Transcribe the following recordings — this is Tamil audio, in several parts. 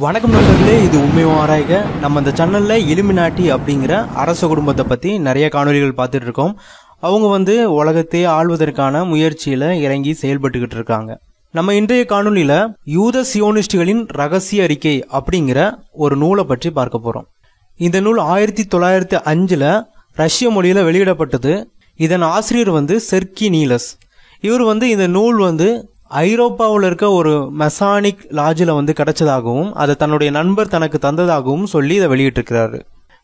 வணக்கம் நண்பர்களே, இது உண்மை ஆராய்க. நம்ம இந்த சேனலில் இலுமினாட்டி அப்படிங்கிற அரச குடும்பத்தை பற்றி நிறைய காணொலிகள் பார்த்துட்டு இருக்கோம். அவங்க உலகத்தை ஆள்வதற்கான முயற்சியில் இறங்கி செயல்பட்டுக்கிட்டு இருக்காங்க. நம்ம இன்றைய காணொலியில் யூத சியோனிஸ்டுகளின் ரகசிய அறிக்கை அப்படிங்கிற ஒரு நூலை பற்றி பார்க்க போகிறோம். இந்த நூல் 1905 ரஷ்ய மொழியில் வெளியிடப்பட்டது. இதன் ஆசிரியர் செர்கி நீலஸ். இவர் இந்த நூல் ஐரோப்பாவில் இருக்க ஒரு மெசானிக் லாட்ஜில் கிடைச்சதாகவும் அதை தன்னுடைய நண்பர் தனக்கு தந்ததாகவும் சொல்லி இதை வெளியிட்டிருக்கிறாரு.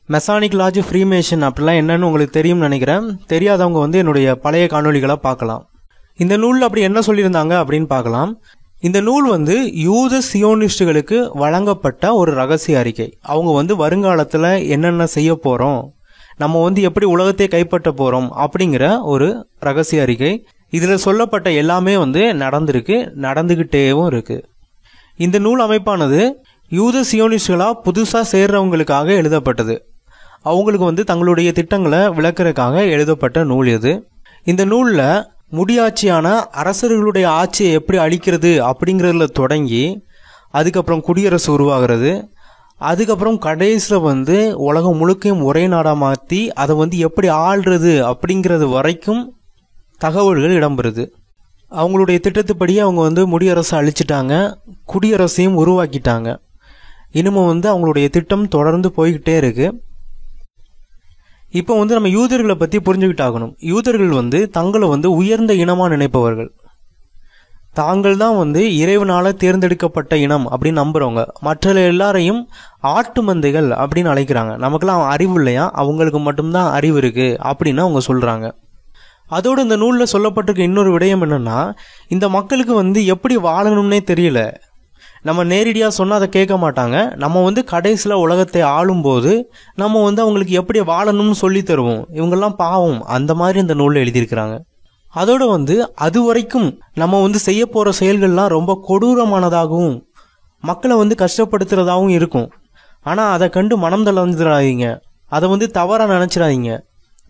மெசானிக் லாட்ஜ், ஃப்ரீமேஷன் அப்படிலாம் என்னன்னு உங்களுக்கு தெரியும்னு நினைக்கிறேன். தெரியாதவங்க என்னுடைய பழைய காணொலிகளை பார்க்கலாம். இந்த நூலில் அப்படி என்ன சொல்லியிருந்தாங்க அப்படின்னு பார்க்கலாம். இந்த நூல் யூத சியோனிஸ்டுகளுக்கு வழங்கப்பட்ட ஒரு ரகசிய அறிக்கை. அவங்க வருங்காலத்தில் என்னென்ன செய்ய போகிறோம், நம்ம எப்படி உலகத்தை கைப்பற்ற போகிறோம் அப்படிங்கிற ஒரு ரகசிய அறிக்கை. இதில் சொல்லப்பட்ட எல்லாமே நடந்திருக்கு, நடந்துகிட்டேவும் இருக்கு. இந்த நூல் அமைப்பானது யூத சியோனிஸ்டுகளாக புதுசாக சேர்றவங்களுக்காக எழுதப்பட்டது. அவங்களுக்கு தங்களுடைய திட்டங்களை விளக்குறதுக்காக எழுதப்பட்ட நூல் இது. இந்த நூலில் முடியாட்சியான அரசர்களுடைய ஆட்சியை எப்படி அழிக்கிறது அப்படிங்கிறதுல தொடங்கி, அதுக்கப்புறம் குடியரசு உருவாகிறது, அதுக்கப்புறம் கடைசியில் உலகம் முழுக்கையும் ஒரே நாடாக மாற்றி அதை எப்படி ஆள்றது அப்படிங்கிறது வரைக்கும் தகவல்கள் இடம்பெறுது. அவங்களுடைய திட்டத்துப்படி அவங்க முடியரசை அழிச்சிட்டாங்க, குடியரசையும் உருவாக்கிட்டாங்க. இன்னமும் அவங்களுடைய திட்டம் தொடர்ந்து போய்கிட்டே இருக்கு. இப்போ நம்ம யூதர்களை பற்றி புரிஞ்சுக்கிட்டாகணும். யூதர்கள் தங்களை உயர்ந்த இனமாக நினைப்பவர்கள். தாங்கள் தான் இறைவனால் தேர்ந்தெடுக்கப்பட்ட இனம் அப்படின்னு நம்புறவங்க. மற்ற எல்லாரையும் ஆட்டு மந்தைகள் அப்படின்னு அழைக்கிறாங்க. நமக்கெல்லாம் அறிவு இல்லையா, அவங்களுக்கு மட்டும்தான் அறிவு இருக்கு அப்படின்னு அவங்க சொல்றாங்க. அதோடு இந்த நூலில் சொல்லப்பட்டிருக்க இன்னொரு விடயம் என்னன்னா, இந்த மக்களுக்கு எப்படி வாழணும்னே தெரியல. நம்ம நேரடியாக சொன்னால் அதை கேட்க மாட்டாங்க. நம்ம கடைசியில் உலகத்தை ஆளும்போது நம்ம அவங்களுக்கு எப்படி வாழணும்னு சொல்லி தருவோம். இவங்கெல்லாம் பாவம், அந்த மாதிரி இந்த நூலில் எழுதியிருக்கிறாங்க. அதோடு அது வரைக்கும் நம்ம செய்ய போகிற செயல்கள்லாம் ரொம்ப கொடூரமானதாகவும் மக்களை கஷ்டப்படுத்துறதாகவும் இருக்கும். ஆனால் அதை கண்டு மனம் தளர்ந்துடாதீங்க, அதை தவறாக நினச்சிடாதீங்க.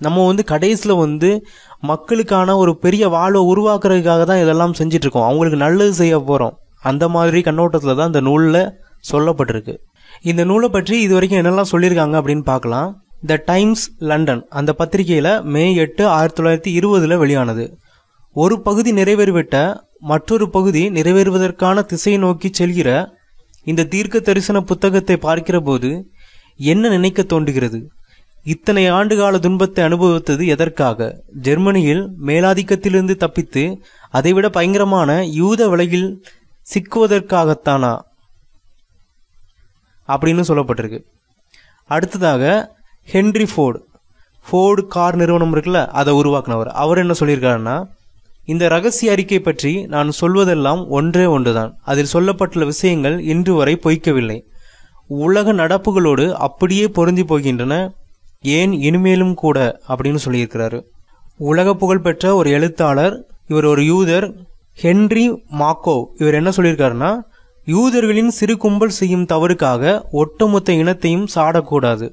நம்ம கடைசியில் மக்களுக்கான ஒரு பெரிய வாழ்வை உருவாக்குறதுக்காக தான் இதெல்லாம் செஞ்சிட்ருக்கோம், அவங்களுக்கு நல்லது செய்ய போகிறோம். அந்த மாதிரி கண்ணோட்டத்தில் தான் இந்த நூலில் சொல்லப்பட்டிருக்கு. இந்த நூலை பற்றி இது வரைக்கும் என்னெல்லாம் சொல்லியிருக்காங்க அப்படின்னு பார்க்கலாம். த டைம்ஸ் லண்டன் அந்த பத்திரிகையில் May 8, 1920 வெளியானது. ஒரு பகுதி நிறைவேறிவிட்ட மற்றொரு பகுதி நிறைவேறுவதற்கான திசை நோக்கி செல்கிற இந்த தீர்க்க தரிசன புத்தகத்தை பார்க்கிற போது என்ன நினைக்க தோன்றுகிறது? இத்தனை ஆண்டுகால துன்பத்தை அனுபவித்தது எதற்காக? ஜெர்மனியில் மேலாதிக்கத்திலிருந்து தப்பித்து அதைவிட பயங்கரமான யூத விலையில் சிக்குவதற்காகத்தானா அப்படின்னு சொல்லப்பட்டிருக்கு. அடுத்ததாக ஹென்ரி ஃபோர்டு கார் நிறுவனம் இருக்குல்ல, அதை உருவாக்குனவர். அவர் என்ன சொல்லியிருக்காருன்னா, இந்த ரகசிய அறிக்கை பற்றி நான் சொல்வதெல்லாம் ஒன்றே ஒன்றுதான். அதில் சொல்லப்பட்டுள்ள விஷயங்கள் இன்று வரை பொய்க்கவில்லை. உலக நடப்புகளோடு அப்படியே பொருந்தி போகின்றன, ஏன் இனிமேலும் கூட அப்படின்னு சொல்லியிருக்கிறாரு. உலக புகழ்பெற்ற ஒரு எழுத்தாளர், இவர் ஒரு யூதர், ஹென்றி மார்கோவ். இவர் என்ன சொல்லியிருக்காருன்னா, யூதர்களின் சிறு கும்பல் செய்யும் தவறுக்காக ஒட்டுமொத்த இனத்தையும் சாடக்கூடாது.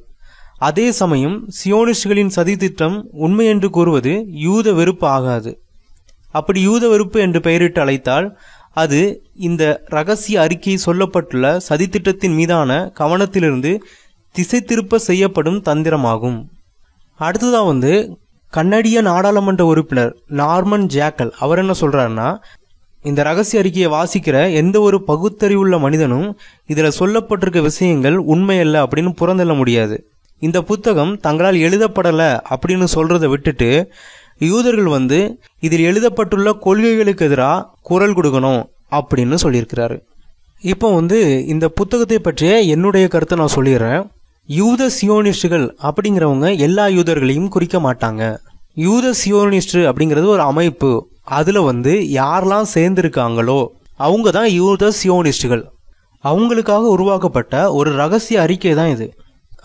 அதே சமயம் சியோனிஸ்டுகளின் சதி திட்டம் உண்மை என்று கூறுவது யூத வெறுப்பு ஆகாது. அப்படி யூத வெறுப்பு என்று பெயரிட்டு அழைத்தால் அது இந்த ரகசிய அறிக்கை சொல்லப்பட்டுள்ள சதித்திட்டத்தின் மீதான கவனத்திலிருந்து திசை திருப்ப செய்யப்படும் தந்திரமாகும். அடுத்ததா கன்னடிய நாடாளுமன்ற உறுப்பினர் நார்மன் ஜாக்கல் அவர் என்ன சொல்றாருன்னா, இந்த ரகசிய அறிக்கையை வாசிக்கிற எந்த ஒரு பகுத்தறிவுள்ள மனிதனும் இதில் சொல்லப்பட்டிருக்க விஷயங்கள் உண்மையல்ல அப்படின்னு புறந்தள்ள முடியாது. இந்த புத்தகம் தங்களால் எழுதப்படலை அப்படின்னு சொல்றதை விட்டுட்டு யூதர்கள் இதில் எழுதப்பட்டுள்ள கொள்கைகளுக்கு எதிராக குரல் கொடுக்கணும் அப்படின்னு சொல்லியிருக்கிறாரு. இப்போ இந்த புத்தகத்தை பற்றிய என்னுடைய கருத்தை நான் சொல்லிடுறேன். யூத சியோனிஸ்டுகள் அப்படிங்கிறவங்க எல்லா யூதர்களையும் குறிக்க மாட்டாங்க. யூத சியோனிஸ்ட் அப்படிங்கிறது ஒரு அமைப்பு. அதில் யாரெல்லாம் சேர்ந்துருக்காங்களோ அவங்க தான் யூத சியோனிஸ்டுகள். அவங்களுக்காக உருவாக்கப்பட்ட ஒரு ரகசிய அறிக்கை தான் இது.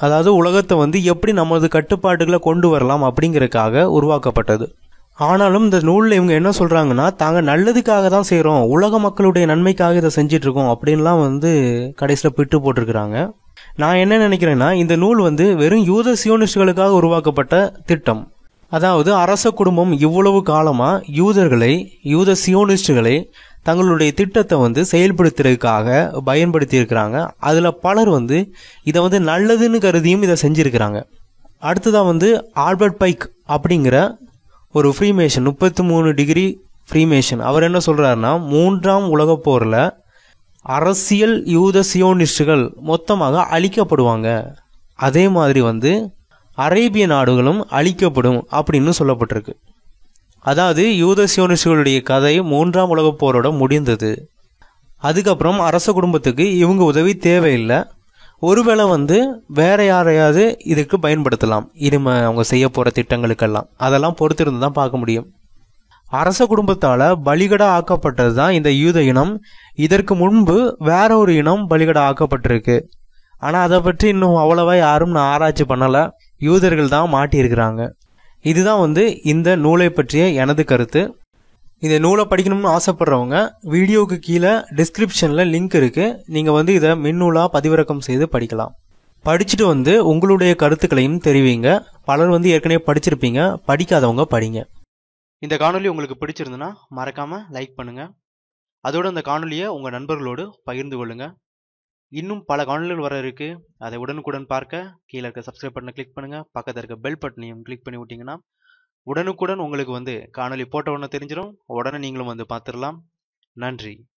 அதாவது உலகத்தை எப்படி நமது கட்டுப்பாடுகளை கொண்டு வரலாம் அப்படிங்கிறதுக்காக உருவாக்கப்பட்டது. ஆனாலும் இந்த நூலில் இவங்க என்ன சொல்கிறாங்கன்னா, தாங்கள் நல்லதுக்காக தான் செய்கிறோம், உலக மக்களுடைய நன்மைக்காக இதை செஞ்சிட்ருக்கோம் அப்படின்லாம் கடைசியில் பிட்டு போட்டிருக்கிறாங்க. நான் என்ன நினைக்கிறேன்னா, இந்த நூல் வெறும் யூத சியோனிஸ்டுகளுக்காக உருவாக்கப்பட்ட திட்டம். அதாவது அரச குடும்பம் இவ்வளவு காலமாக யூத சியோனிஸ்டுகளை தங்களுடைய திட்டத்தை வந்து செயல்படுத்துறதுக்காக பயன்படுத்தி இருக்கிறாங்க. அதில் பலர் வந்து இதை வந்து நல்லதுன்னு கருதியும் இதை செஞ்சுருக்கிறாங்க. அடுத்ததாக வந்து ஆல்பர்ட் பைக் அப்படிங்கிற ஒரு ஃப்ரீமேஷன், 33 டிகிரி ஃப்ரீமேஷன், அவர் என்ன சொல்கிறாருன்னா, 3ஆம் உலகப் போரில் அரசியல் யூத சியோனிஸ்டுகள் மொத்தமாக அழிக்கப்படுவாங்க, அதே மாதிரி வந்து அரேபிய நாடுகளும் அழிக்கப்படும் அப்படின்னு சொல்லப்பட்டிருக்கு. அதாவது யூத சியோனிஸ்டுகளுடைய கதை 3ஆம் உலகப் போரோட முடிந்தது. அதுக்கப்புறம் அரச குடும்பத்துக்கு இவங்க உதவி தேவையில்லை. ஒருவேளை வந்து வேற யாரையாவது இதுக்கு பயன்படுத்தலாம், இனிமே அவங்க செய்ய போகிற திட்டங்களுக்கெல்லாம். அதெல்லாம் பொறுத்திருந்து தான் பார்க்க முடியும். அரச குடும்பத்தால் பலிகடா ஆக்கப்பட்டது தான் இந்த யூத இனம். இதற்கு முன்பு வேற ஒரு இனம் பலிகடா ஆக்கப்பட்டிருக்கு. ஆனால் அதை பற்றி இன்னும் அவ்வளவா யாரும் நான் ஆராய்ச்சி பண்ணலை. யூதர்கள் தான் மாட்டியிருக்கிறாங்க. இதுதான் வந்து இந்த நூலை பற்றிய எனது கருத்து. இந்த நூலை படிக்கணும்னு ஆசைப்படுறவங்க வீடியோவுக்கு கீழே டிஸ்கிரிப்ஷனில் லிங்க் இருக்குது. நீங்கள் வந்து இதை மின்னூலாக பதிவிறக்கம் செய்து படிக்கலாம். படிச்சுட்டு வந்து உங்களுடைய கருத்துக்களையும் தெரிவிங்க. பலர் வந்து ஏற்கனவே படிச்சிருப்பீங்க, படிக்காதவங்க படிங்க. இந்த காணொலி உங்களுக்கு பிடிச்சிருந்துன்னா மறக்காமல் லைக் பண்ணுங்கள். அதோடு அந்த காணொலியை உங்கள் நண்பர்களோடு பகிர்ந்து கொள்ளுங்கள். இன்னும் பல காணொலிகள் வர இருக்கு. அதை உடனுக்குடன் பார்க்க கீழே இருக்க சப்ஸ்கிரைப் பட்டனை கிளிக் பண்ணுங்கள். பக்கத்தில் இருக்க பெல் பட்டனையும் கிளிக் பண்ணி விட்டிங்கன்னா உடனுக்குடன் உங்களுக்கு வந்து காணொலி போட்ட உடனே தெரிஞ்சிடும். உடனே நீங்களும் வந்து பார்த்துடலாம். நன்றி.